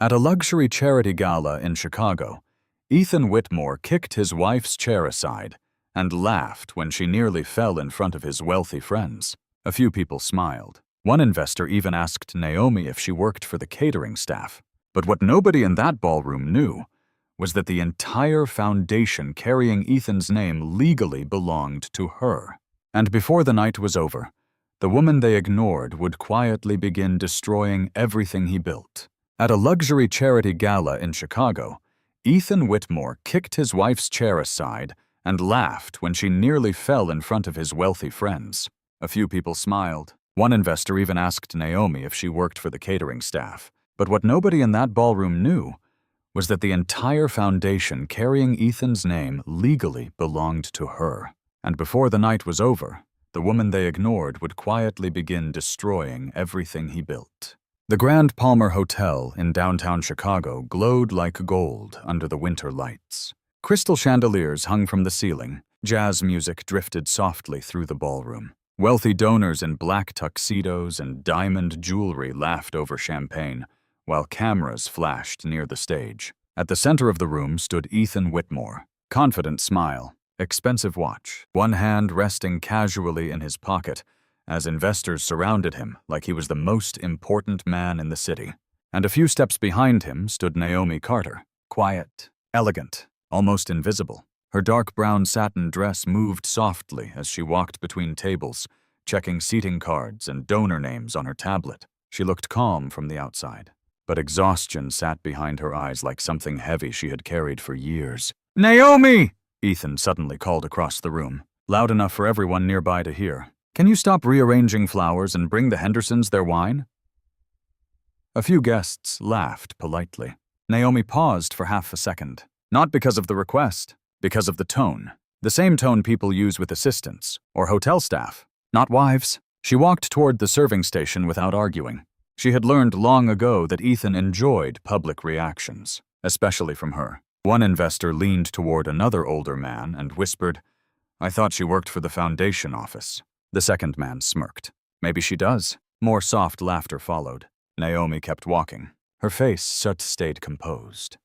At a luxury charity gala in Chicago, Ethan Whitmore kicked his wife's chair aside and laughed when she nearly fell in front of his wealthy friends. A few people smiled. One investor even asked Naomi if she worked for the catering staff. But what nobody in that ballroom knew was that the entire foundation carrying Ethan's name legally belonged to her. And before the night was over, the woman they ignored would quietly begin destroying everything he built. At a luxury charity gala in Chicago, Ethan Whitmore kicked his wife's chair aside and laughed when she nearly fell in front of his wealthy friends. A few people smiled. One investor even asked Naomi if she worked for the catering staff. But what nobody in that ballroom knew was that the entire foundation carrying Ethan's name legally belonged to her. And before the night was over, the woman they ignored would quietly begin destroying everything he built. The Grand Palmer Hotel in downtown Chicago glowed like gold under the winter lights. Crystal chandeliers hung from the ceiling. Jazz music drifted softly through the ballroom. Wealthy donors in black tuxedos and diamond jewelry laughed over champagne, while cameras flashed near the stage. At the center of the room stood Ethan Whitmore, confident smile, expensive watch, one hand resting casually in his pocket, as investors surrounded him like he was the most important man in the city. And a few steps behind him stood Naomi Carter, quiet, elegant, almost invisible. Her dark brown satin dress moved softly as she walked between tables, checking seating cards and donor names on her tablet. She looked calm from the outside, but exhaustion sat behind her eyes like something heavy she had carried for years. "Naomi!" Ethan suddenly called across the room, loud enough for everyone nearby to hear. "Can you stop rearranging flowers and bring the Hendersons their wine?" A few guests laughed politely. Naomi paused for half a second, not because of the request, because of the tone. The same tone people use with assistants or hotel staff, not wives. She walked toward the serving station without arguing. She had learned long ago that Ethan enjoyed public reactions, especially from her. One investor leaned toward another older man and whispered, "I thought she worked for the foundation office." The second man smirked. "Maybe she does." More soft laughter followed. Naomi kept walking. Her face stayed composed.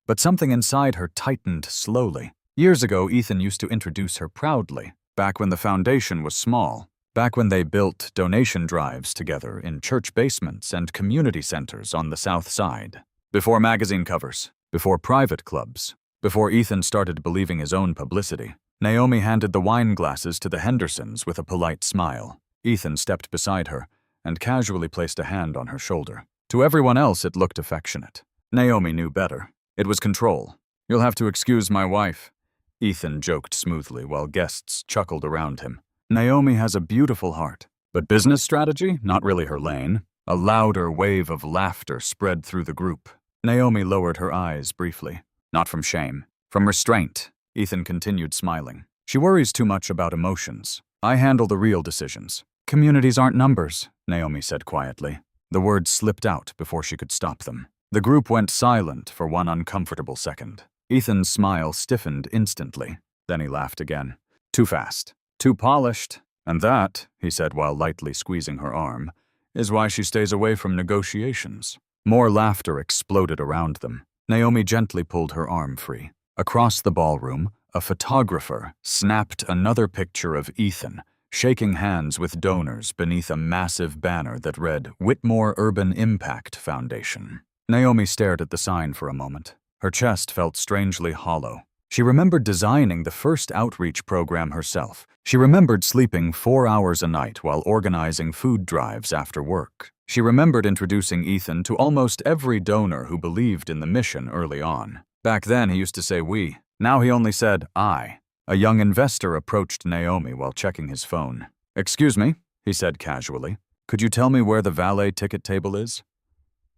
But something inside her tightened slowly. Years ago, Ethan used to introduce her proudly, back when the foundation was small, back when they built donation drives together in church basements and community centers on the South Side. Before magazine covers, before private clubs, before Ethan started believing his own publicity. Naomi handed the wine glasses to the Hendersons with a polite smile. Ethan stepped beside her and casually placed a hand on her shoulder. To everyone else, it looked affectionate. Naomi knew better. It was control. "You'll have to excuse my wife," Ethan joked smoothly while guests chuckled around him. Naomi has a beautiful heart, but business strategy, not really her lane. A louder wave of laughter spread through the group. Naomi lowered her eyes briefly. Not from shame, from restraint. Ethan continued smiling. "She worries too much about emotions. I handle the real decisions." "Communities aren't numbers," Naomi said quietly. The words slipped out before she could stop them. The group went silent for one uncomfortable second. Ethan's smile stiffened instantly. Then he laughed again. "Too fast. Too polished. And that," he said while lightly squeezing her arm, "is why she stays away from negotiations." More laughter exploded around them. Naomi gently pulled her arm free. Across the ballroom, a photographer snapped another picture of Ethan, shaking hands with donors beneath a massive banner that read Whitmore Urban Impact Foundation. Naomi stared at the sign for a moment. Her chest felt strangely hollow. She remembered designing the first outreach program herself. She remembered sleeping 4 hours a night while organizing food drives after work. She remembered introducing Ethan to almost every donor who believed in the mission early on. Back then, he used to say we. Now he only said I. A young investor approached Naomi while checking his phone. "Excuse me," he said casually. "Could you tell me where the valet ticket table is?"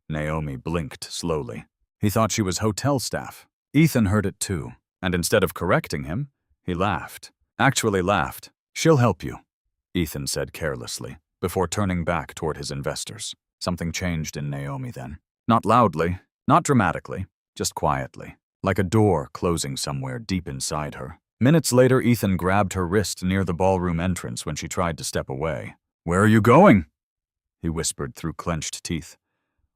Naomi blinked slowly. He thought she was hotel staff. Ethan heard it too, and instead of correcting him, he laughed. Actually laughed. "She'll help you," Ethan said carelessly, before turning back toward his investors. Something changed in Naomi then. Not loudly, not dramatically, just quietly, like a door closing somewhere deep inside her. Minutes later, Ethan grabbed her wrist near the ballroom entrance when she tried to step away. "Where are you going?" he whispered through clenched teeth,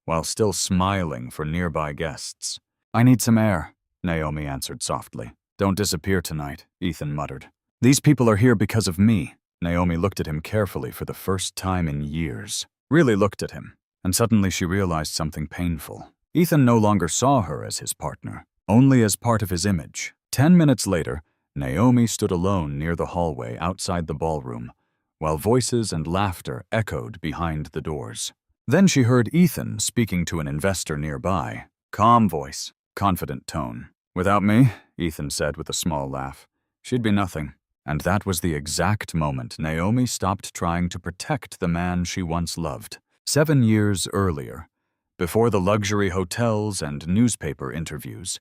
while still smiling for nearby guests. "I need some air," Naomi answered softly. "Don't disappear tonight," Ethan muttered. "These people are here because of me." Naomi looked at him carefully for the first time in years. Really looked at him, and suddenly she realized something painful. Ethan no longer saw her as his partner, only as part of his image. 10 minutes later, Naomi stood alone near the hallway outside the ballroom, while voices and laughter echoed behind the doors. Then she heard Ethan speaking to an investor nearby. Calm voice, confident tone. "Without me," Ethan said with a small laugh, "she'd be nothing." And that was the exact moment Naomi stopped trying to protect the man she once loved. 7 years earlier, before the luxury hotels and newspaper interviews,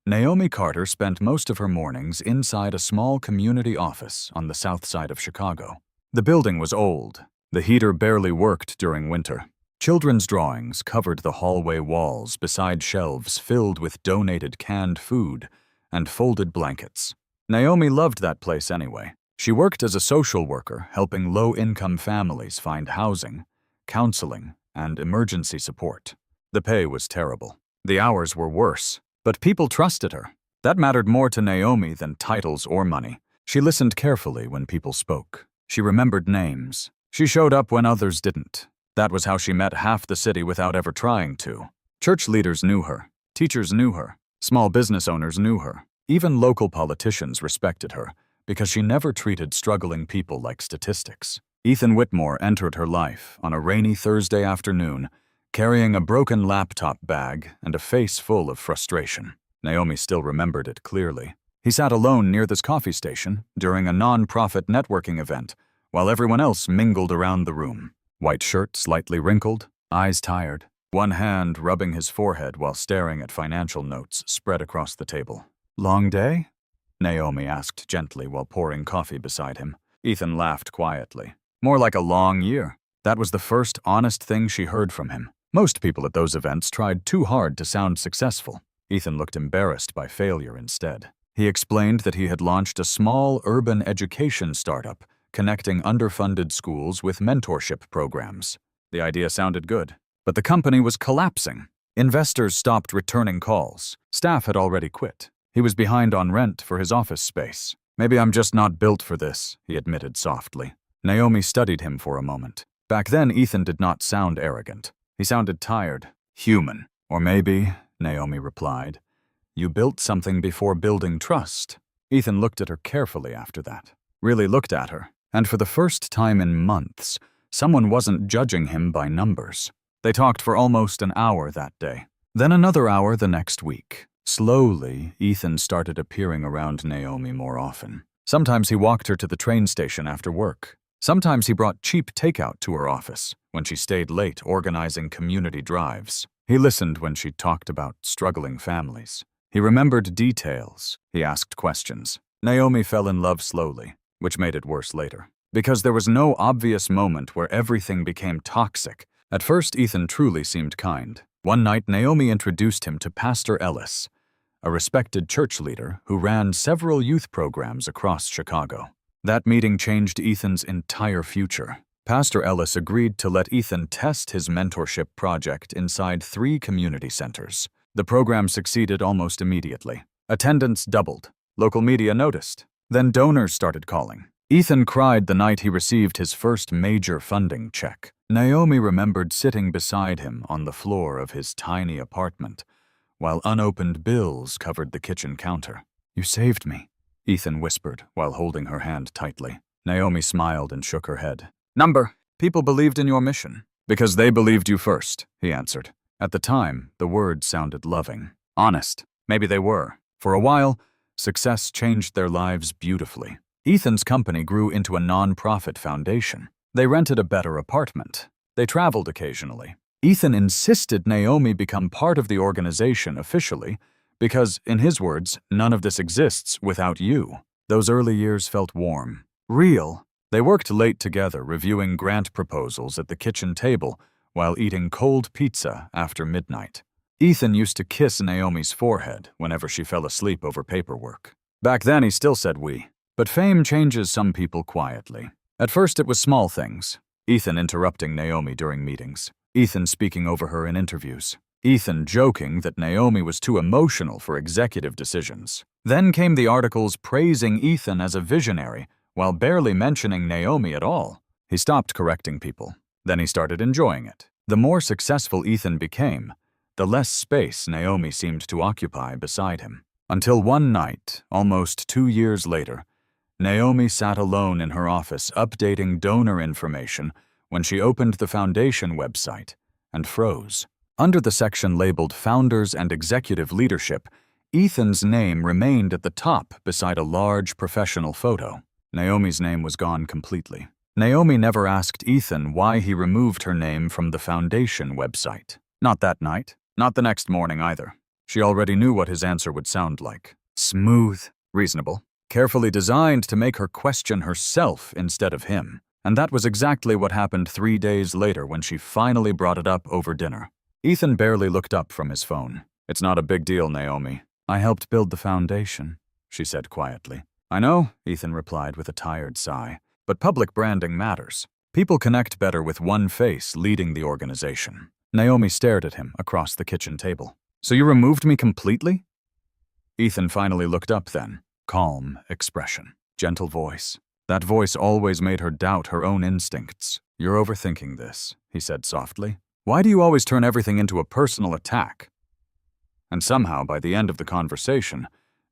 Naomi Carter spent most of her mornings inside a small community office on the south side of Chicago. The building was old. The heater barely worked during winter. Children's drawings covered the hallway walls beside shelves filled with donated canned food and folded blankets. Naomi loved that place anyway. She worked as a social worker, helping low-income families find housing, counseling, and emergency support. The pay was terrible. The hours were worse, but people trusted her. That mattered more to Naomi than titles or money. She listened carefully when people spoke. She remembered names. She showed up when others didn't. That was how she met half the city without ever trying to. Church leaders knew her. Teachers knew her. Small business owners knew her. Even local politicians respected her because she never treated struggling people like statistics. Ethan Whitmore entered her life on a rainy Thursday afternoon, carrying a broken laptop bag and a face full of frustration. Naomi still remembered it clearly. He sat alone near this coffee station during a non-profit networking event, while everyone else mingled around the room. White shirt slightly wrinkled, eyes tired, one hand rubbing his forehead while staring at financial notes spread across the table. "Long day?" Naomi asked gently while pouring coffee beside him. Ethan laughed quietly. "More like a long year." That was the first honest thing she heard from him. Most people at those events tried too hard to sound successful. Ethan looked embarrassed by failure instead. He explained that he had launched a small urban education startup connecting underfunded schools with mentorship programs. The idea sounded good, but the company was collapsing. Investors stopped returning calls. Staff had already quit. He was behind on rent for his office space. "Maybe I'm just not built for this," he admitted softly. Naomi studied him for a moment. Back then, Ethan did not sound arrogant. He sounded tired, human. "Or maybe," Naomi replied, "you built something before building trust." Ethan looked at her carefully after that. Really looked at her. And for the first time in months, someone wasn't judging him by numbers. They talked for almost an hour that day. Then another hour the next week. Slowly, Ethan started appearing around Naomi more often. Sometimes he walked her to the train station after work. Sometimes he brought cheap takeout to her office when she stayed late organizing community drives. He listened when she talked about struggling families. He remembered details. He asked questions. Naomi fell in love slowly, which made it worse later. Because there was no obvious moment where everything became toxic. At first, Ethan truly seemed kind. One night, Naomi introduced him to Pastor Ellis, a respected church leader who ran several youth programs across Chicago. That meeting changed Ethan's entire future. Pastor Ellis agreed to let Ethan test his mentorship project inside 3 community centers. The program succeeded almost immediately. Attendance doubled. Local media noticed. Then donors started calling. Ethan cried the night he received his first major funding check. Naomi remembered sitting beside him on the floor of his tiny apartment, while unopened bills covered the kitchen counter. "You saved me," Ethan whispered while holding her hand tightly. Naomi smiled and shook her head. "Number, people believed in your mission." "Because they believed you first," he answered. At the time, the words sounded loving. Honest. Maybe they were. For a while, success changed their lives beautifully. Ethan's company grew into a non-profit foundation. They rented a better apartment. They traveled occasionally. Ethan insisted Naomi become part of the organization officially because, in his words, none of this exists without you. Those early years felt warm, real. They worked late together, reviewing grant proposals at the kitchen table while eating cold pizza after midnight. Ethan used to kiss Naomi's forehead whenever she fell asleep over paperwork. Back then, he still said we. But fame changes some people quietly. At first, it was small things. Ethan interrupting Naomi during meetings. Ethan speaking over her in interviews. Ethan joking that Naomi was too emotional for executive decisions. Then came the articles praising Ethan as a visionary, while barely mentioning Naomi at all. He stopped correcting people. Then he started enjoying it. The more successful Ethan became, the less space Naomi seemed to occupy beside him. Until one night, almost 2 years later, Naomi sat alone in her office updating donor information when she opened the foundation website and froze. Under the section labeled Founders and Executive Leadership, Ethan's name remained at the top beside a large professional photo. Naomi's name was gone completely. Naomi never asked Ethan why he removed her name from the foundation website. Not that night, not the next morning either. She already knew what his answer would sound like. Smooth, reasonable, carefully designed to make her question herself instead of him. And that was exactly what happened 3 days later when she finally brought it up over dinner. Ethan barely looked up from his phone. "It's not a big deal, Naomi. I helped build the foundation," she said quietly. "I know," Ethan replied with a tired sigh, "but public branding matters. People connect better with one face leading the organization." Naomi stared at him across the kitchen table. "So you removed me completely?" Ethan finally looked up then. Calm expression. Gentle voice. That voice always made her doubt her own instincts. "You're overthinking this," he said softly. "Why do you always turn everything into a personal attack?" And somehow, by the end of the conversation,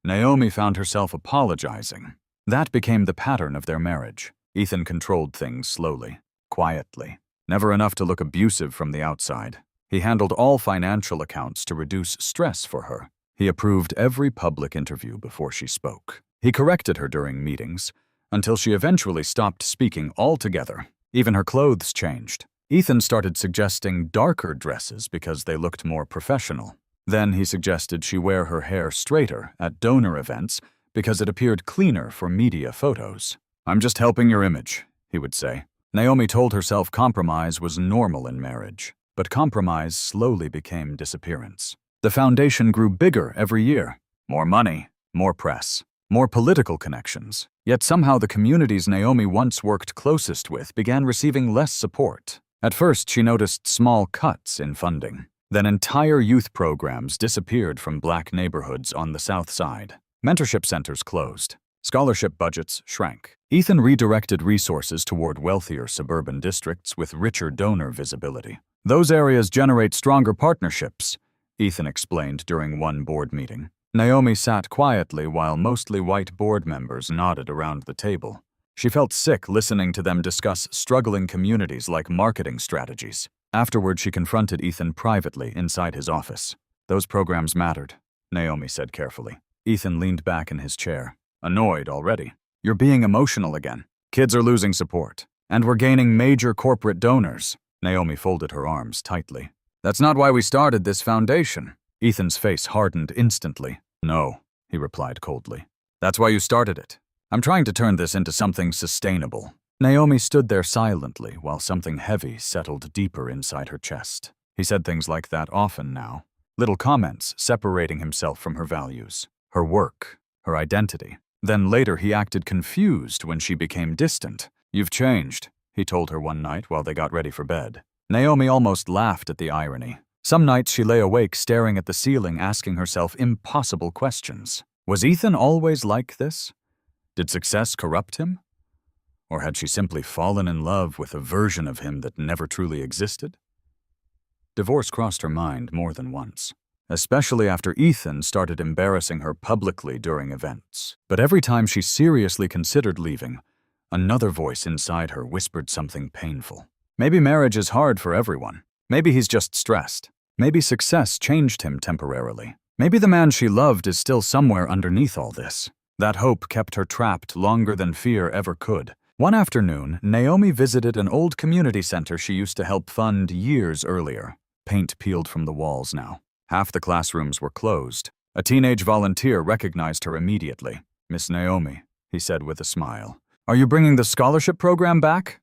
Naomi found herself apologizing. That became the pattern of their marriage. Ethan controlled things slowly, quietly. Never enough to look abusive from the outside. He handled all financial accounts to reduce stress for her. He approved every public interview before she spoke. He corrected her during meetings, until she eventually stopped speaking altogether. Even her clothes changed. Ethan started suggesting darker dresses because they looked more professional. Then he suggested she wear her hair straighter at donor events because it appeared cleaner for media photos. "I'm just helping your image," he would say. Naomi told herself compromise was normal in marriage, but compromise slowly became disappearance. The foundation grew bigger every year. More money, more press, more political connections. Yet somehow the communities Naomi once worked closest with began receiving less support. At first, she noticed small cuts in funding. Then entire youth programs disappeared from Black neighborhoods on the South Side. Mentorship centers closed. Scholarship budgets shrank. Ethan redirected resources toward wealthier suburban districts with richer donor visibility. "Those areas generate stronger partnerships," Ethan explained during one board meeting. Naomi sat quietly while mostly white board members nodded around the table. She felt sick listening to them discuss struggling communities like marketing strategies. Afterward, she confronted Ethan privately inside his office. "Those programs mattered," Naomi said carefully. Ethan leaned back in his chair, annoyed already. "You're being emotional again. Kids are losing support. And we're gaining major corporate donors." Naomi folded her arms tightly. "That's not why we started this foundation." Ethan's face hardened instantly. "No," he replied coldly. "That's why you started it. I'm trying to turn this into something sustainable." Naomi stood there silently while something heavy settled deeper inside her chest. He said things like that often now. Little comments separating himself from her values, her work, her identity. Then later he acted confused when she became distant. "You've changed," he told her one night while they got ready for bed. Naomi almost laughed at the irony. Some nights she lay awake staring at the ceiling, asking herself impossible questions. Was Ethan always like this? Did success corrupt him? Or had she simply fallen in love with a version of him that never truly existed? Divorce crossed her mind more than once, especially after Ethan started embarrassing her publicly during events. But every time she seriously considered leaving, another voice inside her whispered something painful. Maybe marriage is hard for everyone. Maybe he's just stressed. Maybe success changed him temporarily. Maybe the man she loved is still somewhere underneath all this. That hope kept her trapped longer than fear ever could. One afternoon, Naomi visited an old community center she used to help fund years earlier. Paint peeled from the walls now. Half the classrooms were closed. A teenage volunteer recognized her immediately. "Miss Naomi," he said with a smile. "Are you bringing the scholarship program back?"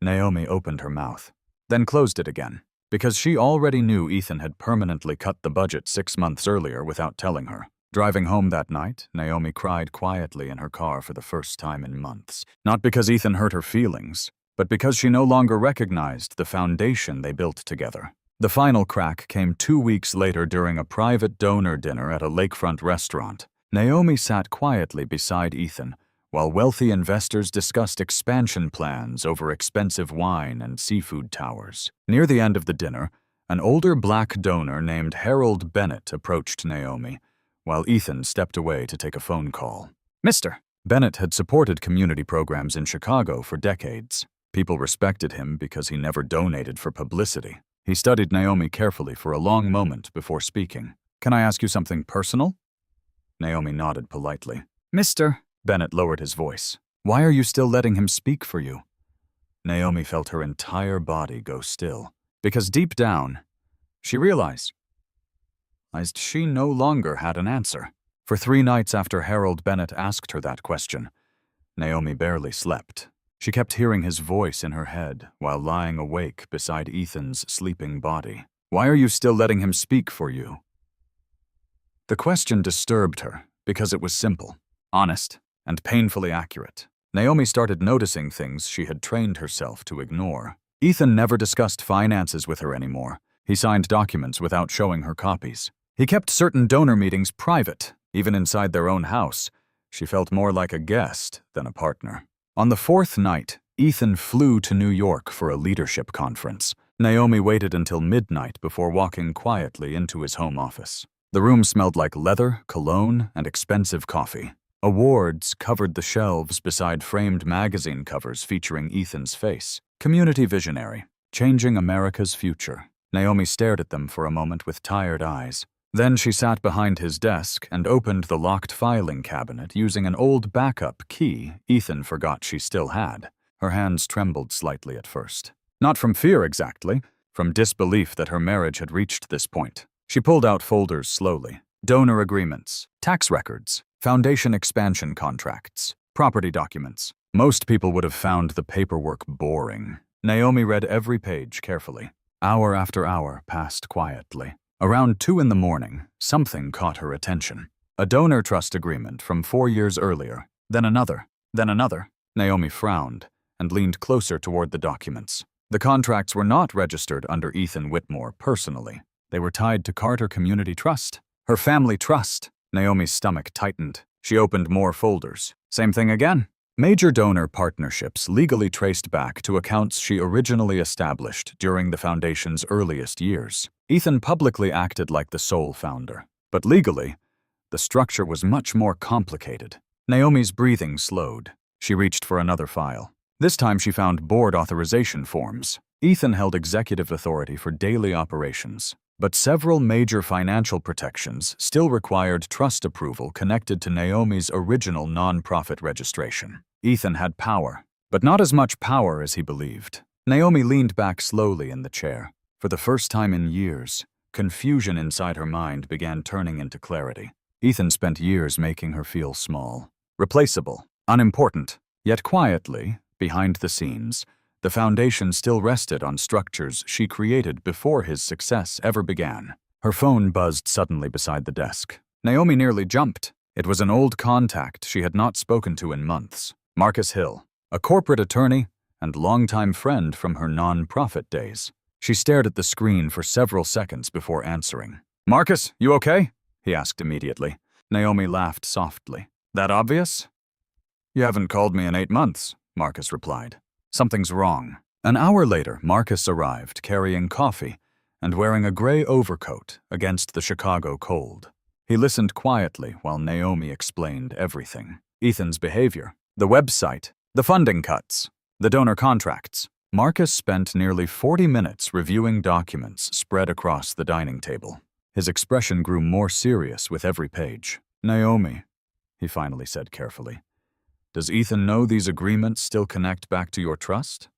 Naomi opened her mouth, then closed it again, because she already knew Ethan had permanently cut the budget 6 months earlier without telling her. Driving home that night, Naomi cried quietly in her car for the first time in months. Not because Ethan hurt her feelings, but because she no longer recognized the foundation they built together. The final crack came 2 weeks later during a private donor dinner at a lakefront restaurant. Naomi sat quietly beside Ethan, while wealthy investors discussed expansion plans over expensive wine and seafood towers. Near the end of the dinner, an older black donor named Harold Bennett approached Naomi, while Ethan stepped away to take a phone call. "Mr." Bennett had supported community programs in Chicago for decades. People respected him because he never donated for publicity. He studied Naomi carefully for a long moment before speaking. "Can I ask you something personal?" Naomi nodded politely. "Mr." Bennett lowered his voice. "Why are you still letting him speak for you?" Naomi felt her entire body go still, because deep down, she realized she no longer had an answer. For 3 nights after Harold Bennett asked her that question, Naomi barely slept. She kept hearing his voice in her head while lying awake beside Ethan's sleeping body. "Why are you still letting him speak for you?" The question disturbed her because it was simple, honest, and painfully accurate. Naomi started noticing things she had trained herself to ignore. Ethan never discussed finances with her anymore. He signed documents without showing her copies. He kept certain donor meetings private, even inside their own house. She felt more like a guest than a partner. On the 4th night, Ethan flew to New York for a leadership conference. Naomi waited until midnight before walking quietly into his home office. The room smelled like leather, cologne, and expensive coffee. Awards covered the shelves beside framed magazine covers featuring Ethan's face. Community visionary, changing America's future. Naomi stared at them for a moment with tired eyes. Then she sat behind his desk and opened the locked filing cabinet using an old backup key Ethan forgot she still had. Her hands trembled slightly at first. Not from fear exactly, from disbelief that her marriage had reached this point. She pulled out folders slowly. Donor agreements, tax records, foundation expansion contracts, property documents. Most people would have found the paperwork boring. Naomi read every page carefully. Hour after hour passed quietly. Around 2 in the morning, something caught her attention. A donor trust agreement from 4 years earlier, then another, then another. Naomi frowned and leaned closer toward the documents. The contracts were not registered under Ethan Whitmore personally. They were tied to Carter Community Trust, her family trust. Naomi's stomach tightened. She opened more folders. Same thing again. Major donor partnerships legally traced back to accounts she originally established during the foundation's earliest years. Ethan publicly acted like the sole founder, but legally, the structure was much more complicated. Naomi's breathing slowed. She reached for another file. This time she found board authorization forms. Ethan held executive authority for daily operations, but several major financial protections still required trust approval connected to Naomi's original nonprofit registration. Ethan had power, but not as much power as he believed. Naomi leaned back slowly in the chair. For the first time in years, confusion inside her mind began turning into clarity. Ethan spent years making her feel small, replaceable, unimportant. Yet quietly, behind the scenes, the foundation still rested on structures she created before his success ever began. Her phone buzzed suddenly beside the desk. Naomi nearly jumped. It was an old contact she had not spoken to in months. Marcus Hill, a corporate attorney and longtime friend from her non-profit days. She stared at the screen for several seconds before answering. "Marcus, you okay?" he asked immediately. Naomi laughed softly. "That obvious?" "You haven't called me in 8 months," Marcus replied. "Something's wrong." An hour later, Marcus arrived carrying coffee and wearing a gray overcoat against the Chicago cold. He listened quietly while Naomi explained everything. Ethan's behavior, the website, the funding cuts, the donor contracts. Marcus spent nearly 40 minutes reviewing documents spread across the dining table. His expression grew more serious with every page. "Naomi," he finally said carefully, "does Ethan know these agreements still connect back to your trust?"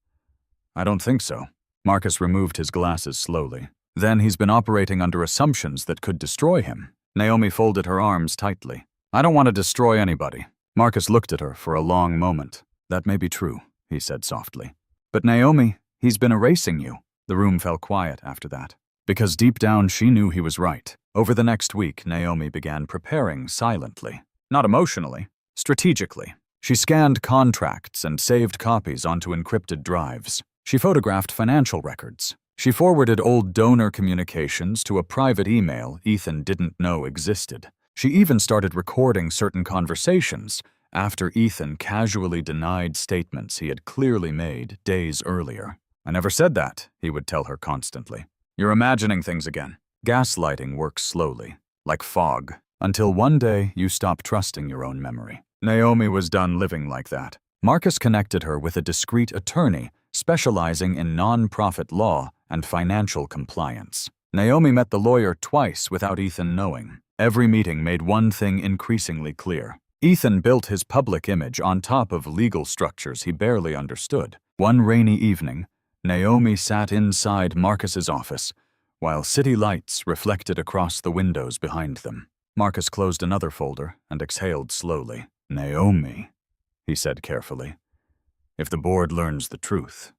"I don't think so." Marcus removed his glasses slowly. "Then he's been operating under assumptions that could destroy him." Naomi folded her arms tightly. "I don't want to destroy anybody." Marcus looked at her for a long moment. "That may be true," he said softly. "But Naomi, he's been erasing you." The room fell quiet after that, because deep down she knew he was right. Over the next week, Naomi began preparing silently. Not emotionally, strategically. She scanned contracts and saved copies onto encrypted drives. She photographed financial records. She forwarded old donor communications to a private email Ethan didn't know existed. She even started recording certain conversations after Ethan casually denied statements he had clearly made days earlier. "I never said that," he would tell her constantly. "You're imagining things again." Gaslighting works slowly, like fog, until one day you stop trusting your own memory. Naomi was done living like that. Marcus connected her with a discreet attorney specializing in non-profit law and financial compliance. Naomi met the lawyer twice without Ethan knowing. Every meeting made one thing increasingly clear. Ethan built his public image on top of legal structures he barely understood. One rainy evening, Naomi sat inside Marcus's office, while city lights reflected across the windows behind them. Marcus closed another folder and exhaled slowly. "Naomi," he said carefully, "if the board learns the truth."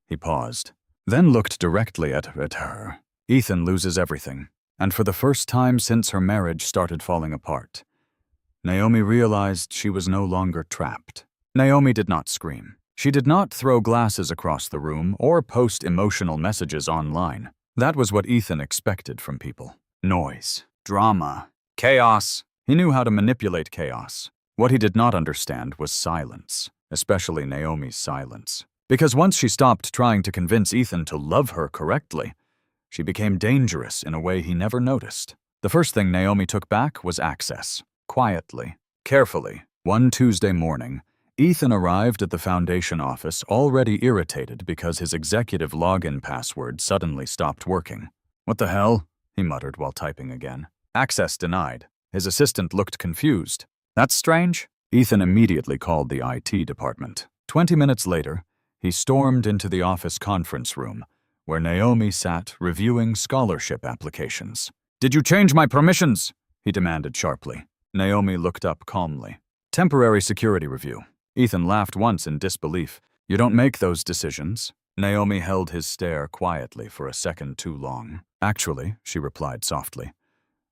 He paused, then looked directly at her. Ethan loses everything, and for the first time since her marriage started falling apart, Naomi realized she was no longer trapped. Naomi did not scream. She did not throw glasses across the room or post emotional messages online. That was what Ethan expected from people. Noise, drama, chaos. He knew how to manipulate chaos. What he did not understand was silence, especially Naomi's silence. Because once she stopped trying to convince Ethan to love her correctly, she became dangerous in a way he never noticed. The first thing Naomi took back was access. Quietly, carefully. One Tuesday morning, Ethan arrived at the foundation office already irritated because his executive login password suddenly stopped working. "What the hell?" he muttered while typing again. "Access denied." His assistant looked confused. "That's strange." Ethan immediately called the IT department. 20 minutes later, he stormed into the office conference room, where Naomi sat reviewing scholarship applications. "Did you change my permissions?" he demanded sharply. Naomi looked up calmly. "Temporary security review." Ethan laughed once in disbelief. "You don't make those decisions." Naomi held his stare quietly for a second too long. "Actually," she replied softly,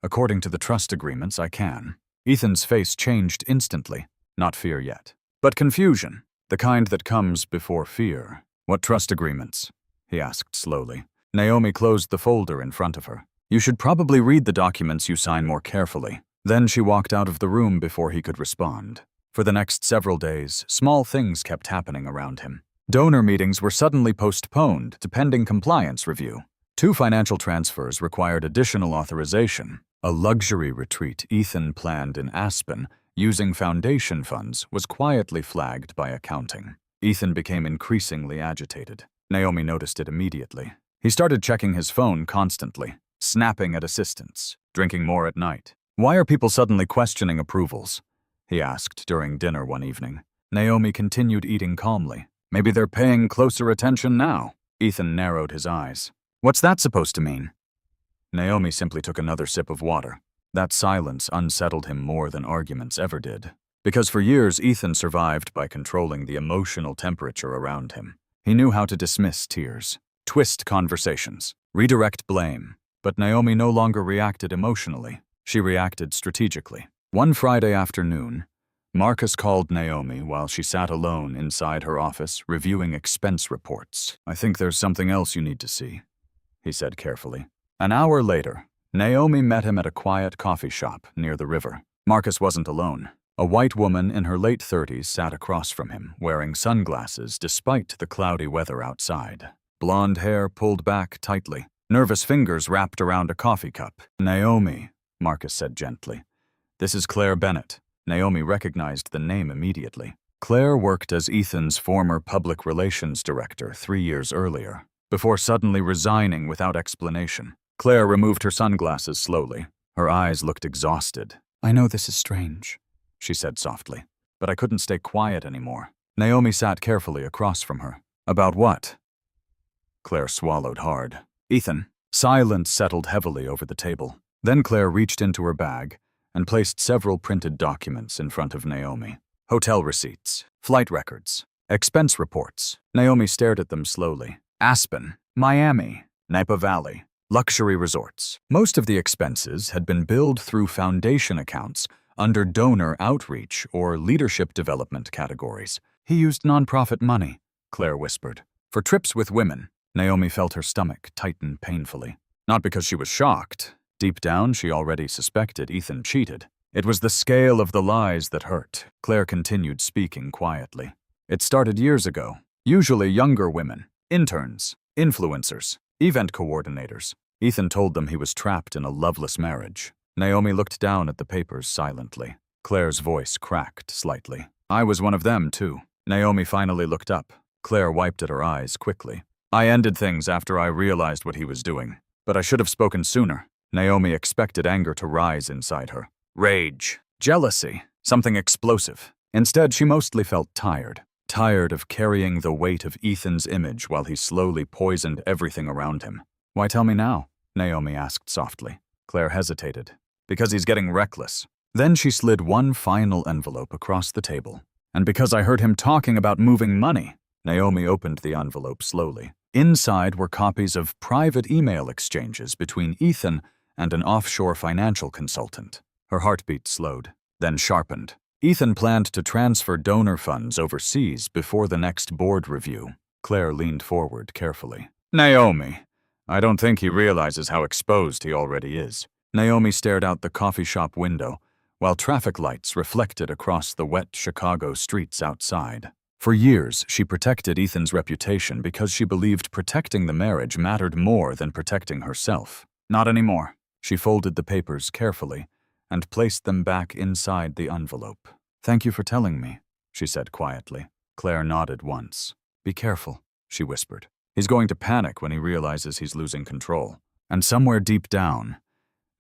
"according to the trust agreements, I can." Ethan's face changed instantly. Not fear yet, but confusion, the kind that comes before fear. "What trust agreements?" he asked slowly. Naomi closed the folder in front of her. "You should probably read the documents you sign more carefully." Then she walked out of the room before he could respond. For the next several days, small things kept happening around him. Donor meetings were suddenly postponed to pending compliance review. 2 financial transfers required additional authorization. A luxury retreat Ethan planned in Aspen using foundation funds was quietly flagged by accounting. Ethan became increasingly agitated. Naomi noticed it immediately. He started checking his phone constantly, snapping at assistants, drinking more at night. "Why are people suddenly questioning approvals?" he asked during dinner one evening. Naomi continued eating calmly. "Maybe they're paying closer attention now." Ethan narrowed his eyes. "What's that supposed to mean?" Naomi simply took another sip of water. That silence unsettled him more than arguments ever did. Because for years, Ethan survived by controlling the emotional temperature around him. He knew how to dismiss tears, twist conversations, redirect blame. But Naomi no longer reacted emotionally. She reacted strategically. One Friday afternoon, Marcus called Naomi while she sat alone inside her office reviewing expense reports. "I think there's something else you need to see," he said carefully. An hour later, Naomi met him at a quiet coffee shop near the river. Marcus wasn't alone. A white woman in her late 30s sat across from him, wearing sunglasses despite the cloudy weather outside. Blonde hair pulled back tightly, nervous fingers wrapped around a coffee cup. "Naomi," Marcus said gently. "This is Claire Bennett." Naomi recognized the name immediately. Claire worked as Ethan's former public relations director 3 years earlier, before suddenly resigning without explanation. Claire removed her sunglasses slowly. Her eyes looked exhausted. "I know this is strange," she said softly, "but I couldn't stay quiet anymore." Naomi sat carefully across from her. "About what?" Claire swallowed hard. "Ethan." Silence settled heavily over the table. Then Claire reached into her bag and placed several printed documents in front of Naomi. Hotel receipts, flight records, expense reports. Naomi stared at them slowly. Aspen, Miami, Napa Valley, luxury resorts. Most of the expenses had been billed through foundation accounts under donor outreach or leadership development categories. He used nonprofit money, Claire whispered, for trips with women. Naomi felt her stomach tighten painfully. Not because she was shocked. Deep down, she already suspected Ethan cheated. It was the scale of the lies that hurt. Claire continued speaking quietly. It started years ago. Usually younger women, interns, influencers, event coordinators. Ethan told them he was trapped in a loveless marriage. Naomi looked down at the papers silently. Claire's voice cracked slightly. I was one of them, too. Naomi finally looked up. Claire wiped at her eyes quickly. I ended things after I realized what he was doing. But I should have spoken sooner. Naomi expected anger to rise inside her. Rage, jealousy, something explosive. Instead, she mostly felt tired. Tired of carrying the weight of Ethan's image while he slowly poisoned everything around him. Why tell me now? Naomi asked softly. Claire hesitated. Because he's getting reckless. Then she slid one final envelope across the table. And because I heard him talking about moving money. Naomi opened the envelope slowly. Inside were copies of private email exchanges between Ethan and an offshore financial consultant. Her heartbeat slowed, then sharpened. Ethan planned to transfer donor funds overseas before the next board review. Claire leaned forward carefully. Naomi, I don't think he realizes how exposed he already is. Naomi stared out the coffee shop window, while traffic lights reflected across the wet Chicago streets outside. For years, she protected Ethan's reputation because she believed protecting the marriage mattered more than protecting herself. Not anymore. She folded the papers carefully and placed them back inside the envelope. Thank you for telling me, she said quietly. Claire nodded once. Be careful, she whispered. He's going to panic when he realizes he's losing control. And somewhere deep down,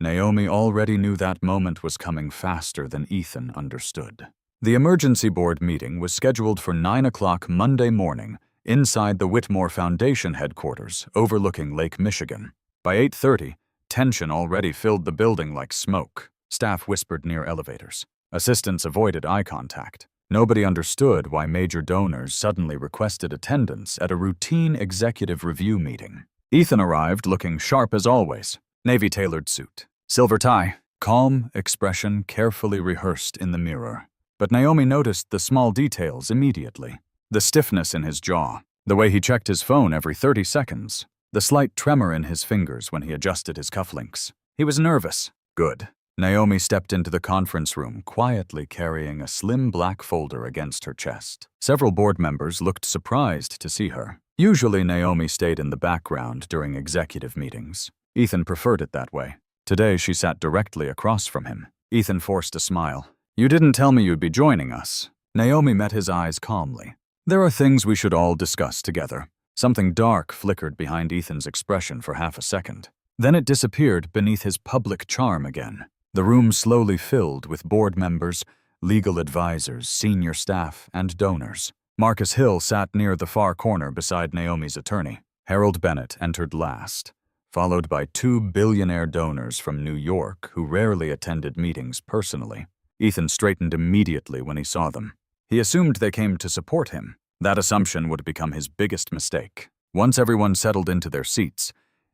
Naomi already knew that moment was coming faster than Ethan understood. The emergency board meeting was scheduled for 9 o'clock Monday morning inside the Whitmore Foundation headquarters overlooking Lake Michigan. By 8:30, tension already filled the building like smoke. Staff whispered near elevators. Assistants avoided eye contact. Nobody understood why major donors suddenly requested attendance at a routine executive review meeting. Ethan arrived looking sharp as always. Navy-tailored suit, silver tie, calm expression carefully rehearsed in the mirror. But Naomi noticed the small details immediately. The stiffness in his jaw, the way he checked his phone every 30 seconds, the slight tremor in his fingers when he adjusted his cufflinks. He was nervous. Good. Naomi stepped into the conference room, quietly carrying a slim black folder against her chest. Several board members looked surprised to see her. Usually, Naomi stayed in the background during executive meetings. Ethan preferred it that way. Today, she sat directly across from him. Ethan forced a smile. You didn't tell me you'd be joining us. Naomi met his eyes calmly. There are things we should all discuss together. Something dark flickered behind Ethan's expression for half a second. Then it disappeared beneath his public charm again. The room slowly filled with board members, legal advisors, senior staff, and donors. Marcus Hill sat near the far corner beside Naomi's attorney. Harold Bennett entered last, followed by 2 billionaire donors from New York who rarely attended meetings personally. Ethan straightened immediately when he saw them. He assumed they came to support him. That assumption would become his biggest mistake. Once everyone settled into their seats,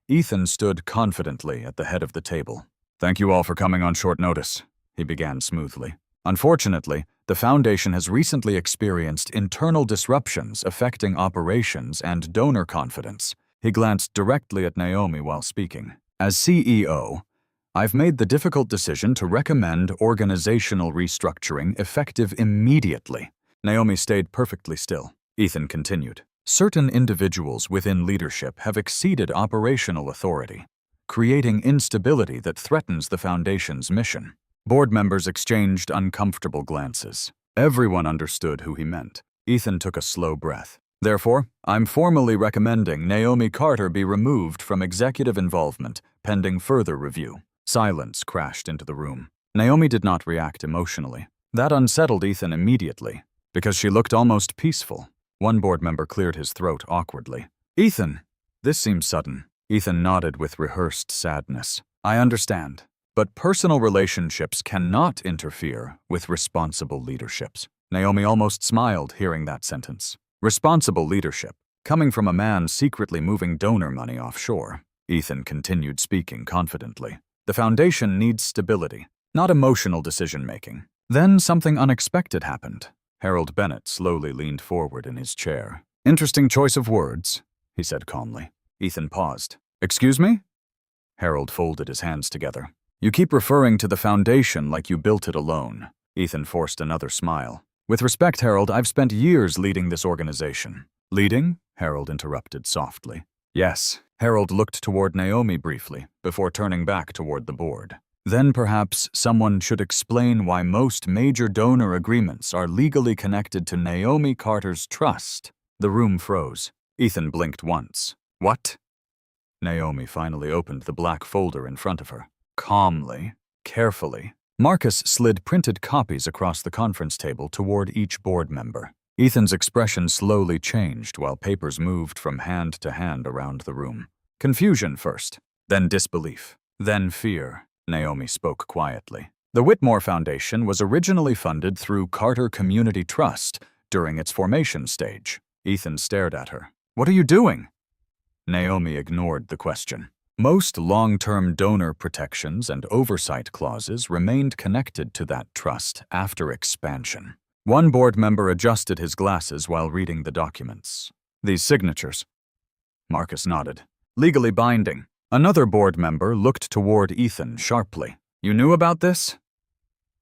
Ethan stood confidently at the head of the table. Thank you all for coming on short notice, he began smoothly. Unfortunately, the Foundation has recently experienced internal disruptions affecting operations and donor confidence. He glanced directly at Naomi while speaking. As CEO, I've made the difficult decision to recommend organizational restructuring effective immediately. Naomi stayed perfectly still. Ethan continued. Certain individuals within leadership have exceeded operational authority, creating instability that threatens the Foundation's mission. Board members exchanged uncomfortable glances. Everyone understood who he meant. Ethan took a slow breath. Therefore, I'm formally recommending Naomi Carter be removed from executive involvement, pending further review. Silence crashed into the room. Naomi did not react emotionally. That unsettled Ethan immediately, because she looked almost peaceful. One board member cleared his throat awkwardly. Ethan, this seems sudden. Ethan nodded with rehearsed sadness. I understand, but personal relationships cannot interfere with responsible leaderships. Naomi almost smiled hearing that sentence. Responsible leadership, coming from a man secretly moving donor money offshore. Ethan continued speaking confidently. The Foundation needs stability. not emotional decision-making. Then something unexpected happened. Harold Bennett slowly leaned forward in his chair. "Interesting choice of words," he said calmly. Ethan paused. "Excuse me?" Harold folded his hands together. "You keep referring to the foundation like you built it alone." Ethan forced another smile. "With respect, Harold, I've spent years leading this organization." "Leading?" Harold interrupted softly. "Yes." Harold looked toward Naomi briefly, before turning back toward the board. "Then perhaps someone should explain why most major donor agreements are legally connected to Naomi Carter's trust." The room froze. Ethan blinked once. "What?" Naomi finally opened the black folder in front of her. Calmly, carefully, Marcus slid printed copies across the conference table toward each board member. Ethan's expression slowly changed while papers moved from hand to hand around the room. Confusion first, then disbelief, then fear. Naomi spoke quietly. The Whitmore Foundation was originally funded through Carter Community Trust during its formation stage. Ethan stared at her. "What are you doing?" Naomi ignored the question. Most long-term donor protections and oversight clauses remained connected to that trust after expansion. One board member adjusted his glasses while reading the documents. "These signatures?" Marcus nodded. "Legally binding." Another board member looked toward Ethan sharply. "You knew about this?"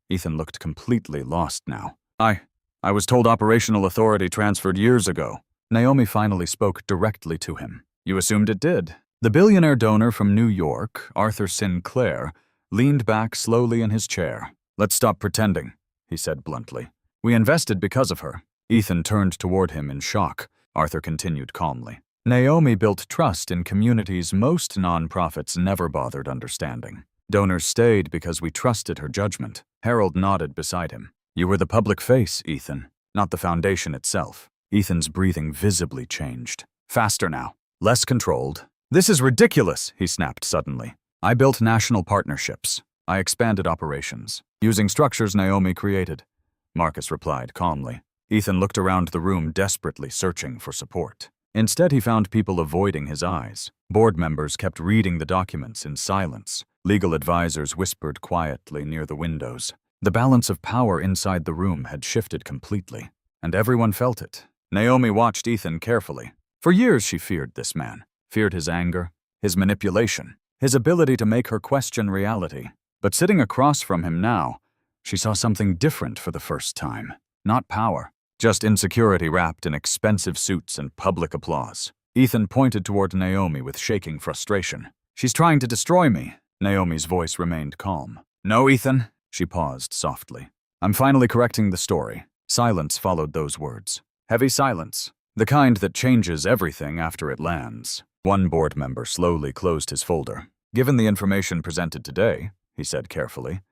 Ethan looked completely lost now. I was told operational authority transferred years ago." Naomi finally spoke directly to him. "You assumed it did." The billionaire donor from New York, Arthur Sinclair, leaned back slowly in his chair. "Let's stop pretending," he said bluntly. "We invested because of her." Ethan turned toward him in shock. Arthur continued calmly. "Naomi built trust in communities most nonprofits never bothered understanding. Donors stayed because we trusted her judgment." Harold nodded beside him. "You were the public face, Ethan, not the foundation itself." Ethan's breathing visibly changed. Faster now, less controlled. "This is ridiculous," he snapped suddenly. "I built national partnerships. I expanded operations, using structures Naomi created," Marcus replied calmly. Ethan looked around the room desperately searching for support. Instead, he found people avoiding his eyes. Board members kept reading the documents in silence. Legal advisors whispered quietly near the windows. The balance of power inside the room had shifted completely, and everyone felt it. Naomi watched Ethan carefully. For years she feared this man. Feared his anger, his manipulation, his ability to make her question reality. But sitting across from him now, she saw something different for the first time. Not power, just insecurity wrapped in expensive suits and public applause. Ethan pointed toward Naomi with shaking frustration. "She's trying to destroy me." Naomi's voice remained calm. "No, Ethan." She paused softly. "I'm finally correcting the story." Silence followed those words. Heavy silence. The kind that changes everything after it lands. One board member slowly closed his folder. "Given the information presented today," he said carefully,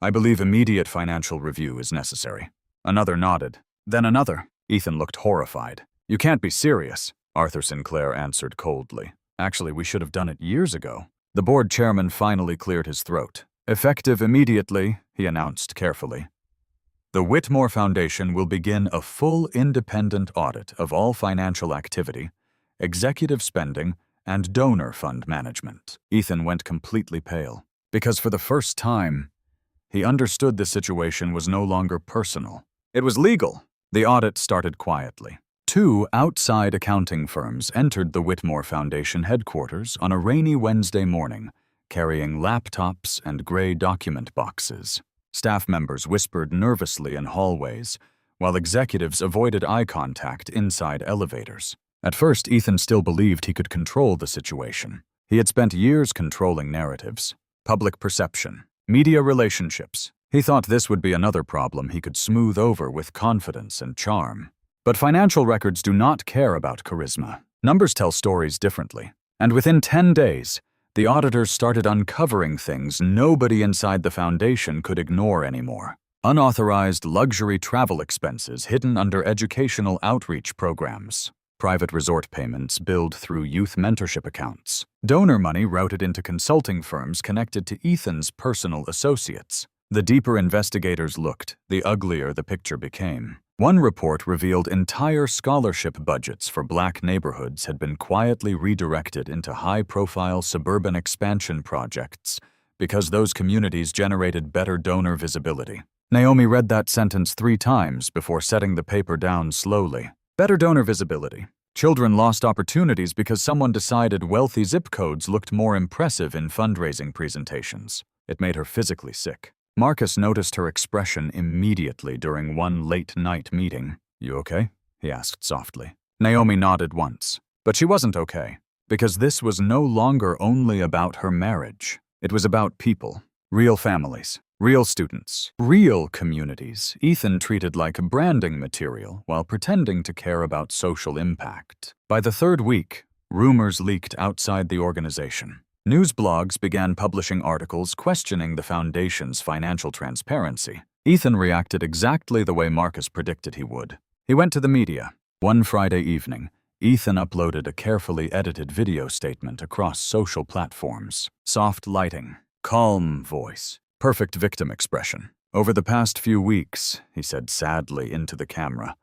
"I believe immediate financial review is necessary." Another nodded. Then another. Ethan looked horrified. "You can't be serious," Arthur Sinclair answered coldly. "Actually, we should have done it years ago." The board chairman finally cleared his throat. "Effective immediately," he announced carefully. "The Whitmore Foundation will begin a full independent audit of all financial activity, executive spending, and donor fund management." Ethan went completely pale, because for the first time, he understood the situation was no longer personal. It was legal. The audit started quietly. 2 outside accounting firms entered the Whitmore Foundation headquarters on a rainy Wednesday morning, carrying laptops and gray document boxes. Staff members whispered nervously in hallways, while executives avoided eye contact inside elevators. At first, Ethan still believed he could control the situation. He had spent years controlling narratives, public perception, media relationships. He thought this would be another problem he could smooth over with confidence and charm. But financial records do not care about charisma. Numbers tell stories differently. And within 10 days, the auditors started uncovering things nobody inside the foundation could ignore anymore. Unauthorized luxury travel expenses hidden under educational outreach programs. Private resort payments billed through youth mentorship accounts. Donor money routed into consulting firms connected to Ethan's personal associates. The deeper investigators looked, the uglier the picture became. One report revealed entire scholarship budgets for Black neighborhoods had been quietly redirected into high-profile suburban expansion projects because those communities generated better donor visibility. Naomi read that sentence 3 times before setting the paper down slowly. Better donor visibility. Children lost opportunities because someone decided wealthy zip codes looked more impressive in fundraising presentations. It made her physically sick. Marcus noticed her expression immediately during one late-night meeting. "You okay?" he asked softly. Naomi nodded once. But she wasn't okay, because this was no longer only about her marriage. It was about people, real families, real students, real communities Ethan treated like branding material while pretending to care about social impact. By the 3rd week, rumors leaked outside the organization. News blogs began publishing articles questioning the foundation's financial transparency. Ethan reacted exactly the way Marcus predicted he would. He went to the media. One Friday evening, Ethan uploaded a carefully edited video statement across social platforms. Soft lighting, calm voice, perfect victim expression. "Over the past few weeks," he said sadly into the camera,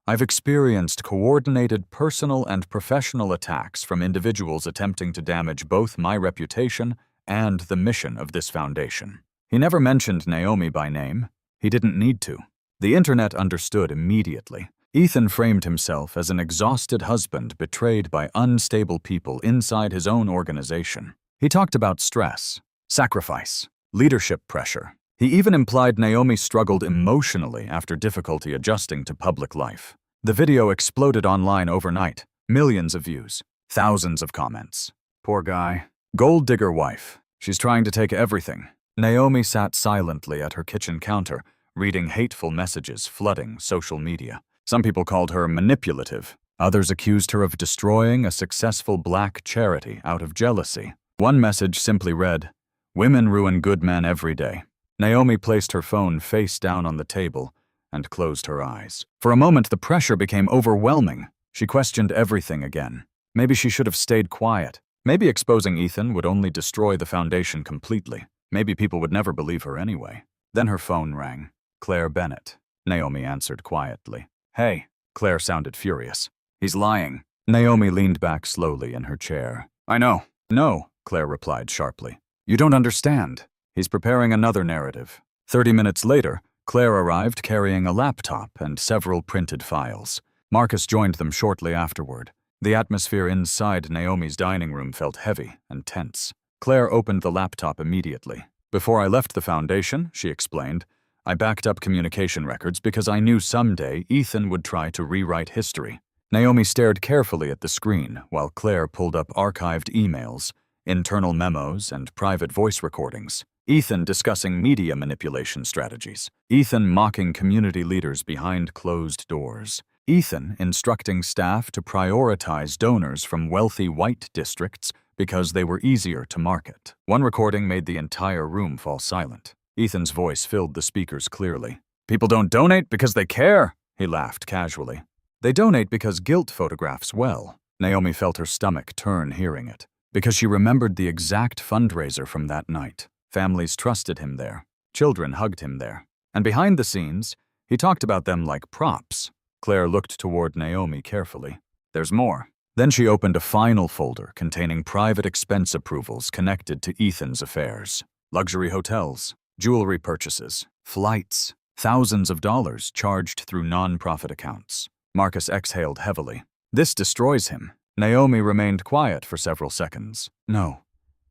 "I've experienced coordinated personal and professional attacks from individuals attempting to damage both my reputation and the mission of this foundation." He never mentioned Naomi by name. He didn't need to. The internet understood immediately. Ethan framed himself as an exhausted husband betrayed by unstable people inside his own organization. He talked about stress, sacrifice, leadership pressure. He even implied Naomi struggled emotionally after difficulty adjusting to public life. The video exploded online overnight. Millions of views, thousands of comments. "Poor guy. Gold digger wife. She's trying to take everything." Naomi sat silently at her kitchen counter, reading hateful messages flooding social media. Some people called her manipulative. Others accused her of destroying a successful black charity out of jealousy. One message simply read, "Women ruin good men every day." Naomi placed her phone face down on the table and closed her eyes. For a moment, the pressure became overwhelming. She questioned everything again. Maybe she should have stayed quiet. Maybe exposing Ethan would only destroy the foundation completely. Maybe people would never believe her anyway. Then her phone rang. "Claire Bennett," Naomi answered quietly. "Hey," Claire sounded furious. "He's lying." Naomi leaned back slowly in her chair. "I know." "No," Claire replied sharply. "You don't understand. He's preparing another narrative." 30 minutes later, Claire arrived carrying a laptop and several printed files. Marcus joined them shortly afterward. The atmosphere inside Naomi's dining room felt heavy and tense. Claire opened the laptop immediately. "Before I left the foundation," she explained, "I backed up communication records because I knew someday Ethan would try to rewrite history." Naomi stared carefully at the screen while Claire pulled up archived emails, internal memos, and private voice recordings. Ethan discussing media manipulation strategies. Ethan mocking community leaders behind closed doors. Ethan instructing staff to prioritize donors from wealthy white districts because they were easier to market. One recording made the entire room fall silent. Ethan's voice filled the speakers clearly. "People don't donate because they care," he laughed casually. "They donate because guilt photographs well." Naomi felt her stomach turn hearing it, because she remembered the exact fundraiser from that night. Families trusted him there. Children hugged him there. And behind the scenes, he talked about them like props. Claire looked toward Naomi carefully. "There's more." Then she opened a final folder containing private expense approvals connected to Ethan's affairs. Luxury hotels, jewelry purchases, flights, thousands of dollars charged through non-profit accounts. Marcus exhaled heavily. "This destroys him." Naomi remained quiet for several seconds. "No,"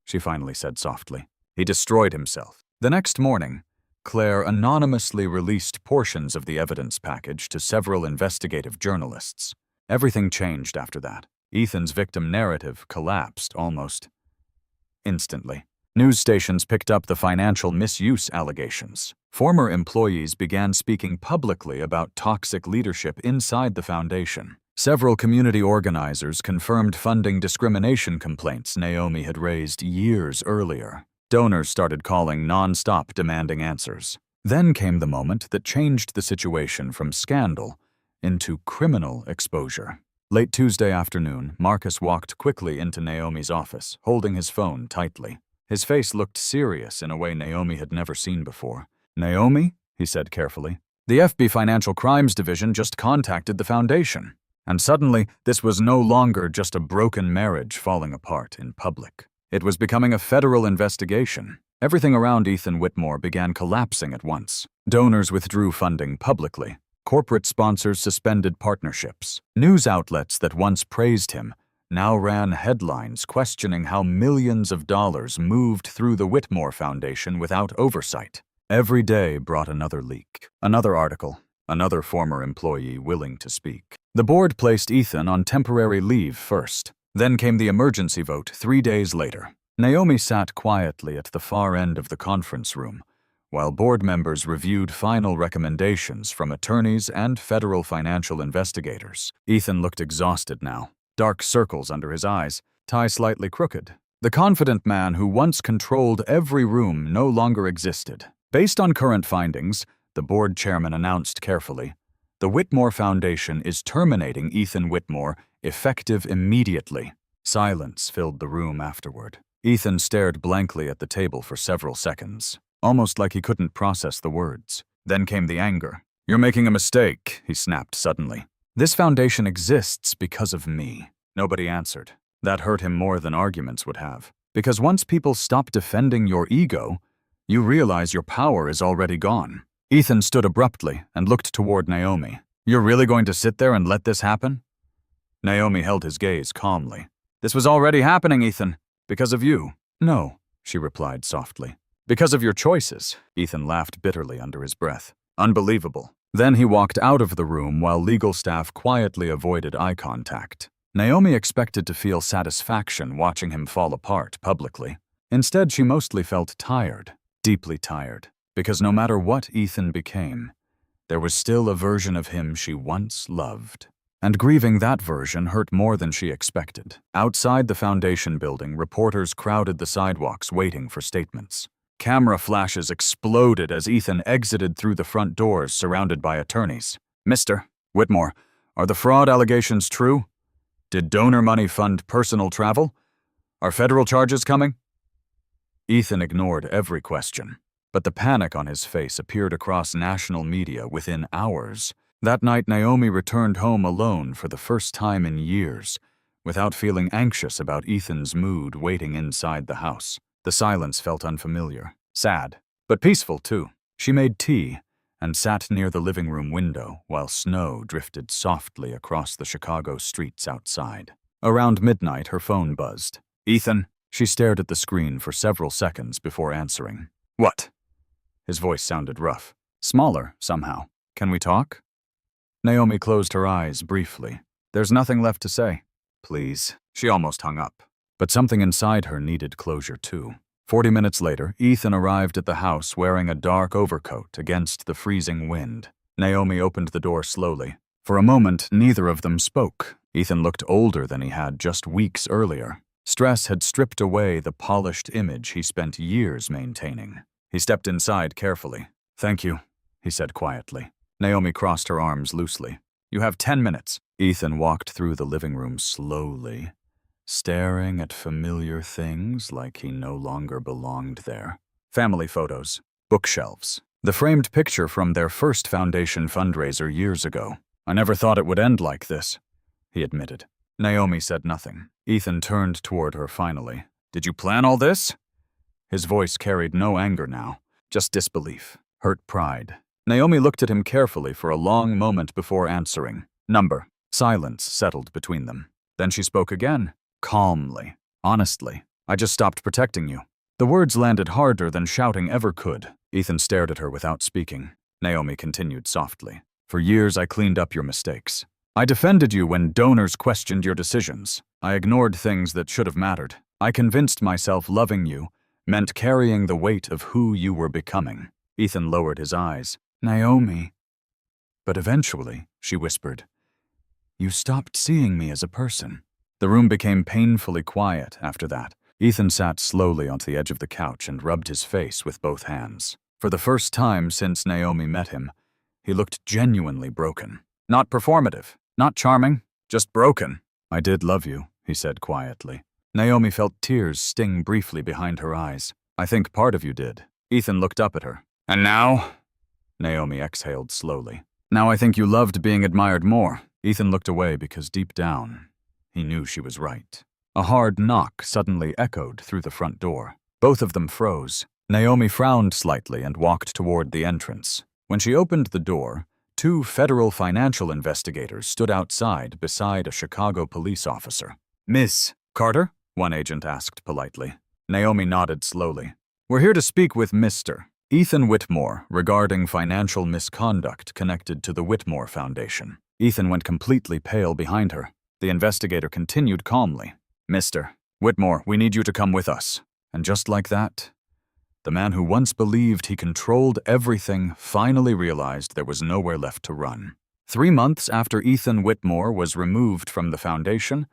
she finally said softly. "He destroyed himself." The next morning, Claire anonymously released portions of the evidence package to several investigative journalists. Everything changed after that. Ethan's victim narrative collapsed almost instantly. News stations picked up the financial misuse allegations. Former employees began speaking publicly about toxic leadership inside the foundation. Several community organizers confirmed funding discrimination complaints Naomi had raised years earlier. Donors started calling non-stop demanding answers. Then came the moment that changed the situation from scandal into criminal exposure. Late Tuesday afternoon, Marcus walked quickly into Naomi's office, holding his phone tightly. His face looked serious in a way Naomi had never seen before. "Naomi," he said carefully, "the FB Financial Crimes Division just contacted the foundation." And suddenly, this was no longer just a broken marriage falling apart in public. It was becoming a federal investigation. Everything around Ethan Whitmore began collapsing at once. Donors withdrew funding publicly. Corporate sponsors suspended partnerships. News outlets that once praised him now ran headlines questioning how millions of dollars moved through the Whitmore Foundation without oversight. Every day brought another leak, another article, another former employee willing to speak. The board placed Ethan on temporary leave first. Then came the emergency vote 3 days later. Naomi sat quietly at the far end of the conference room, while board members reviewed final recommendations from attorneys and federal financial investigators. Ethan looked exhausted now, dark circles under his eyes, tie slightly crooked. The confident man who once controlled every room no longer existed. Based on current findings, the board chairman announced carefully, "The Whitmore Foundation is terminating Ethan Whitmore, effective immediately." Silence filled the room afterward. Ethan stared blankly at the table for several seconds, almost like he couldn't process the words. Then came the anger. "You're making a mistake," he snapped suddenly. "This foundation exists because of me." Nobody answered. That hurt him more than arguments would have. Because once people stop defending your ego, you realize your power is already gone. Ethan stood abruptly and looked toward Naomi. "You're really going to sit there and let this happen?" Naomi held his gaze calmly. "This was already happening, Ethan. Because of you." "No," she replied softly. "Because of your choices." Ethan laughed bitterly under his breath. "Unbelievable." Then he walked out of the room while legal staff quietly avoided eye contact. Naomi expected to feel satisfaction watching him fall apart publicly. Instead, she mostly felt tired, deeply tired, because no matter what Ethan became, there was still a version of him she once loved. And grieving that version hurt more than she expected. Outside the foundation building, reporters crowded the sidewalks waiting for statements. Camera flashes exploded as Ethan exited through the front doors surrounded by attorneys. "Mr. Whitmore, are the fraud allegations true? Did donor money fund personal travel? Are federal charges coming?" Ethan ignored every question, but the panic on his face appeared across national media within hours. That night, Naomi returned home alone for the first time in years, without feeling anxious about Ethan's mood waiting inside the house. The silence felt unfamiliar, sad, but peaceful too. She made tea and sat near the living room window while snow drifted softly across the Chicago streets outside. Around midnight, her phone buzzed. "Ethan?" She stared at the screen for several seconds before answering. "What?" His voice sounded rough, smaller somehow. "Can we talk?" Naomi closed her eyes briefly. "There's nothing left to say." "Please." She almost hung up. But something inside her needed closure too. 40 minutes later, Ethan arrived at the house wearing a dark overcoat against the freezing wind. Naomi opened the door slowly. For a moment, neither of them spoke. Ethan looked older than he had just weeks earlier. Stress had stripped away the polished image he spent years maintaining. He stepped inside carefully. "Thank you," he said quietly. Naomi crossed her arms loosely. "You have 10 minutes." Ethan walked through the living room slowly, staring at familiar things like he no longer belonged there. Family photos, bookshelves, the framed picture from their first foundation fundraiser years ago. "I never thought it would end like this," he admitted. Naomi said nothing. Ethan turned toward her finally. "Did you plan all this?" His voice carried no anger now, just disbelief, hurt pride. Naomi looked at him carefully for a long moment before answering. "Number." Silence settled between them. Then she spoke again, calmly, honestly. "I just stopped protecting you." The words landed harder than shouting ever could. Ethan stared at her without speaking. Naomi continued softly. "For years I cleaned up your mistakes. I defended you when donors questioned your decisions. I ignored things that should have mattered. I convinced myself loving you meant carrying the weight of who you were becoming." Ethan lowered his eyes. "Naomi." "But eventually," she whispered, "you stopped seeing me as a person." The room became painfully quiet after that. Ethan sat slowly on the edge of the couch and rubbed his face with both hands. For the first time since Naomi met him, he looked genuinely broken. Not performative, not charming, just broken. "I did love you," he said quietly. Naomi felt tears sting briefly behind her eyes. "I think part of you did." Ethan looked up at her. "And now?" Naomi exhaled slowly. "Now I think you loved being admired more." Ethan looked away because deep down, he knew she was right. A hard knock suddenly echoed through the front door. Both of them froze. Naomi frowned slightly and walked toward the entrance. When she opened the door, two federal financial investigators stood outside beside a Chicago police officer. "Miss Carter?" one agent asked politely. Naomi nodded slowly. "We're here to speak with Mr. Ethan Whitmore regarding financial misconduct connected to the Whitmore Foundation." Ethan went completely pale behind her. The investigator continued calmly. "Mr. Whitmore, we need you to come with us." And just like that, the man who once believed he controlled everything finally realized there was nowhere left to run. 3 months after Ethan Whitmore was removed from the foundation,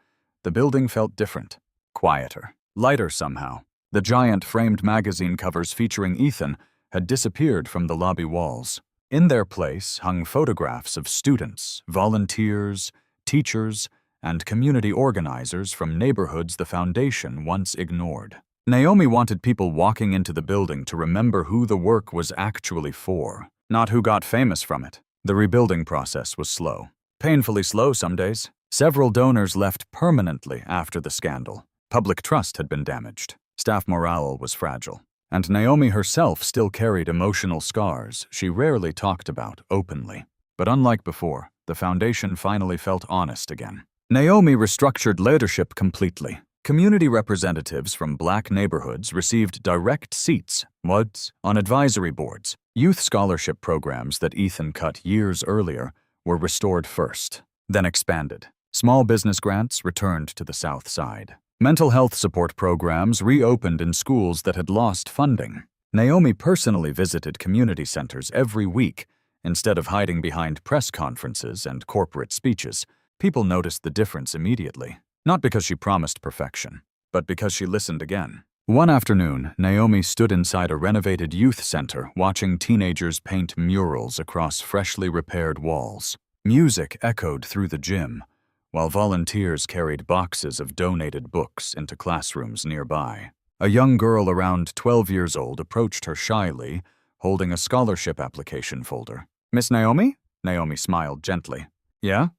the building felt different, quieter, lighter somehow. The giant framed magazine covers featuring Ethan had disappeared from the lobby walls. In their place hung photographs of students, volunteers, teachers, and community organizers from neighborhoods the foundation once ignored. Naomi wanted people walking into the building to remember who the work was actually for, not who got famous from it. The rebuilding process was slow. Painfully slow some days. Several donors left permanently after the scandal. Public trust had been damaged. Staff morale was fragile. And Naomi herself still carried emotional scars she rarely talked about openly. But unlike before, the foundation finally felt honest again. Naomi restructured leadership completely. Community representatives from black neighborhoods received direct seats on advisory boards. Youth scholarship programs that Ethan cut years earlier were restored first, then expanded. Small business grants returned to the South Side. Mental health support programs reopened in schools that had lost funding. Naomi personally visited community centers every week. Instead of hiding behind press conferences and corporate speeches, people noticed the difference immediately. Not because she promised perfection, but because she listened again. One afternoon, Naomi stood inside a renovated youth center watching teenagers paint murals across freshly repaired walls. Music echoed through the gym, while volunteers carried boxes of donated books into classrooms nearby. A young girl around 12 years old approached her shyly, holding a scholarship application folder. "Miss Naomi?" Naomi smiled gently. "Yeah?"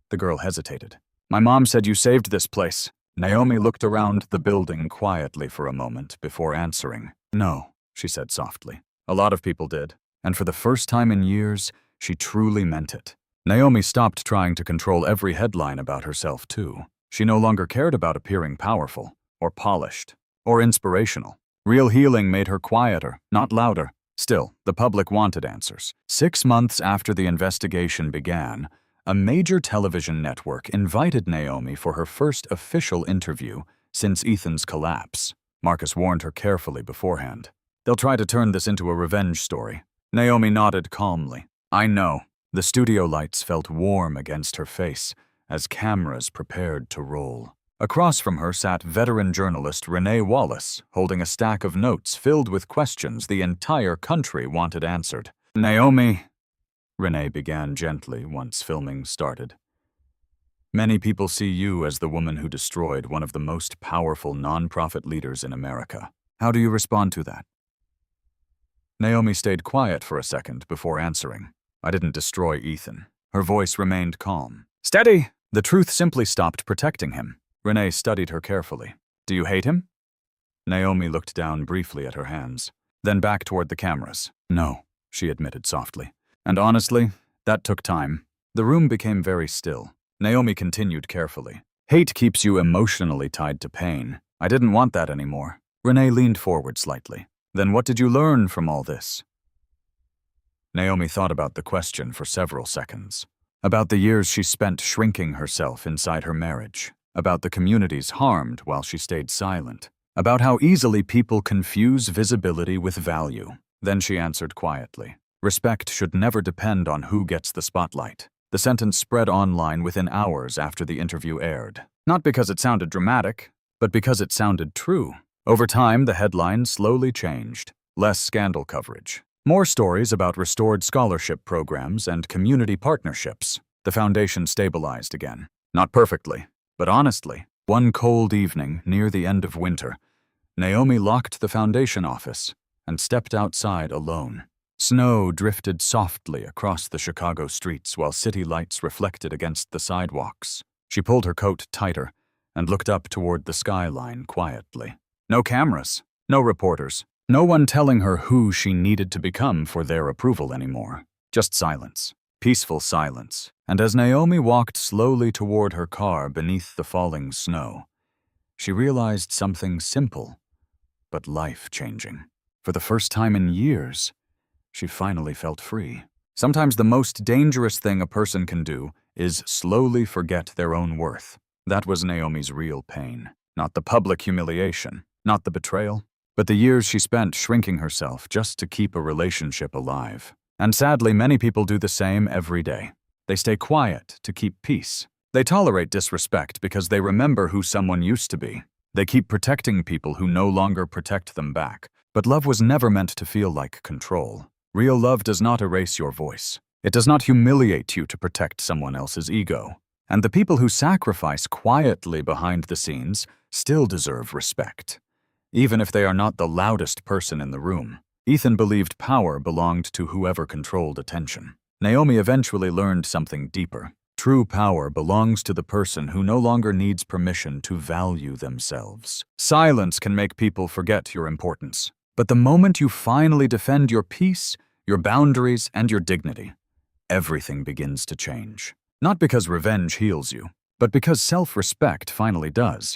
The girl hesitated. "My mom said you saved this place." Naomi looked around the building quietly for a moment before answering. "No," she said softly. "A lot of people did, and for the first time in years, she truly meant it." Naomi stopped trying to control every headline about herself, too. She no longer cared about appearing powerful, or polished, or inspirational. Real healing made her quieter, not louder. Still, the public wanted answers. 6 months after the investigation began, a major television network invited Naomi for her first official interview since Ethan's collapse. Marcus warned her carefully beforehand. "They'll try to turn this into a revenge story." Naomi nodded calmly. "I know." The studio lights felt warm against her face as cameras prepared to roll. Across from her sat veteran journalist Renee Wallace, holding a stack of notes filled with questions the entire country wanted answered. "Naomi," Renee began gently once filming started, "many people see you as the woman who destroyed one of the most powerful nonprofit leaders in America. How do you respond to that?" Naomi stayed quiet for a second before answering. "I didn't destroy Ethan." Her voice remained calm. "Steady!" The truth simply stopped protecting him. Renee studied her carefully. "Do you hate him?" Naomi looked down briefly at her hands, then back toward the cameras. "No," she admitted softly. "And honestly, that took time." The room became very still. Naomi continued carefully. "Hate keeps you emotionally tied to pain. I didn't want that anymore." Renee leaned forward slightly. "Then what did you learn from all this?" Naomi thought about the question for several seconds. About the years she spent shrinking herself inside her marriage. About the communities harmed while she stayed silent. About how easily people confuse visibility with value. Then she answered quietly. "Respect should never depend on who gets the spotlight." The sentence spread online within hours after the interview aired. Not because it sounded dramatic, but because it sounded true. Over time, the headline slowly changed. Less scandal coverage. More stories about restored scholarship programs and community partnerships. The foundation stabilized again. Not perfectly, but honestly. One cold evening, near the end of winter, Naomi locked the foundation office and stepped outside alone. Snow drifted softly across the Chicago streets while city lights reflected against the sidewalks. She pulled her coat tighter and looked up toward the skyline quietly. No cameras, no reporters, No one telling her who she needed to become for their approval anymore. Just silence. Peaceful silence. And as Naomi walked slowly toward her car beneath the falling snow, she realized something simple, but life-changing. For the first time in years, she finally felt free. Sometimes the most dangerous thing a person can do is slowly forget their own worth. That was Naomi's real pain. Not the public humiliation, not the betrayal, but the years she spent shrinking herself just to keep a relationship alive. And sadly, many people do the same every day. They stay quiet to keep peace. They tolerate disrespect because they remember who someone used to be. They keep protecting people who no longer protect them back. But love was never meant to feel like control. Real love does not erase your voice. It does not humiliate you to protect someone else's ego. And the people who sacrifice quietly behind the scenes still deserve respect, even if they are not the loudest person in the room. Ethan believed power belonged to whoever controlled attention. Naomi eventually learned something deeper. True power belongs to the person who no longer needs permission to value themselves. Silence can make people forget your importance. But the moment you finally defend your peace, your boundaries, and your dignity, everything begins to change. Not because revenge heals you, but because self-respect finally does.